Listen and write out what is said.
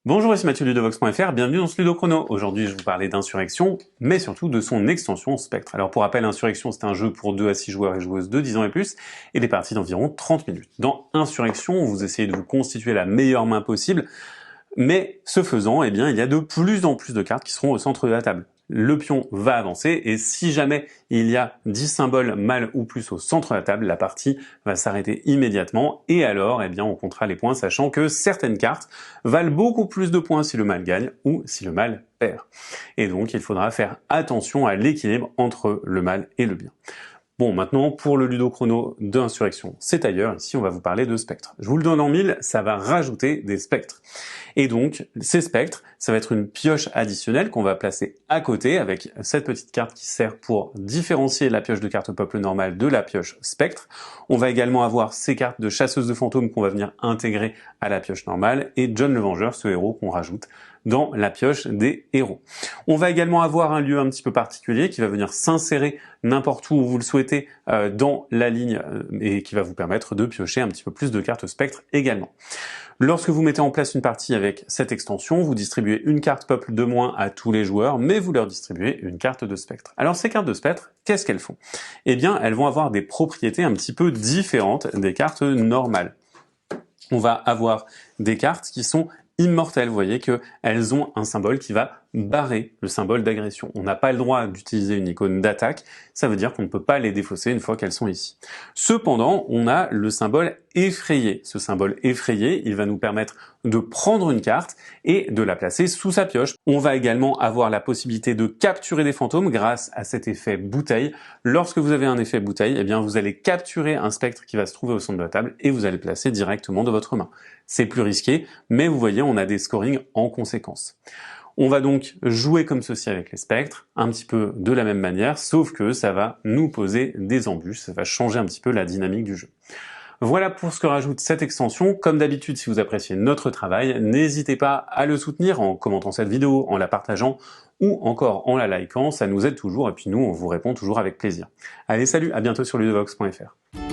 Bonjour, ici Mathieu Ludovox.fr, bienvenue dans ce Ludo Chrono. Aujourd'hui, je vais vous parler d'Insurrection, mais surtout de son extension Spectre. Alors pour rappel, Insurrection, c'est un jeu pour 2 à 6 joueurs et joueuses de 10 ans et plus, et des parties d'environ 30 minutes. Dans Insurrection, vous essayez de vous constituer la meilleure main possible, mais ce faisant, eh bien, il y a de plus en plus de cartes qui seront au centre de la table. Le pion va avancer et si jamais il y a 10 symboles mâles ou plus au centre de la table, la partie va s'arrêter immédiatement et alors eh bien, on comptera les points sachant que certaines cartes valent beaucoup plus de points si le mâle gagne ou si le mâle perd. Et donc il faudra faire attention à l'équilibre entre le mâle et le bien. Bon, maintenant, pour le Ludo Chrono d'Insurrection, c'est ailleurs. Ici, on va vous parler de spectres. Je vous le donne en mille, ça va rajouter des spectres. Et donc, ces spectres, ça va être une pioche additionnelle qu'on va placer à côté avec cette petite carte qui sert pour différencier la pioche de carte peuple normale de la pioche spectre. On va également avoir ces cartes de chasseuse de fantômes qu'on va venir intégrer à la pioche normale et John le Vengeur, ce héros qu'on rajoute dans la pioche des héros. On va également avoir un lieu un petit peu particulier qui va venir s'insérer n'importe où vous le souhaitez dans la ligne et qui va vous permettre de piocher un petit peu plus de cartes spectres également. Lorsque vous mettez en place une partie avec cette extension, vous distribuez une carte peuple de moins à tous les joueurs, mais vous leur distribuez une carte de spectre. Alors ces cartes de spectre, qu'est-ce qu'elles font? Eh bien, elles vont avoir des propriétés un petit peu différentes des cartes normales. On va avoir des cartes qui sont immortelles, vous voyez qu'elles ont un symbole qui va barrer le symbole d'agression. On n'a pas le droit d'utiliser une icône d'attaque, ça veut dire qu'on ne peut pas les défausser une fois qu'elles sont ici. Cependant, on a le symbole effrayé. Ce symbole effrayé, il va nous permettre de prendre une carte et de la placer sous sa pioche. On va également avoir la possibilité de capturer des fantômes grâce à cet effet bouteille. Lorsque vous avez un effet bouteille, eh bien vous allez capturer un spectre qui va se trouver au centre de la table et vous allez le placer directement dans votre main. C'est plus risqué, mais vous voyez, on a des scorings en conséquence. On va donc jouer comme ceci avec les spectres, un petit peu de la même manière, sauf que ça va nous poser des embûches, ça va changer un petit peu la dynamique du jeu. Voilà pour ce que rajoute cette extension. Comme d'habitude, si vous appréciez notre travail, n'hésitez pas à le soutenir en commentant cette vidéo, en la partageant ou encore en la likant, ça nous aide toujours et puis nous, on vous répond toujours avec plaisir. Allez, salut, à bientôt sur ludovox.fr.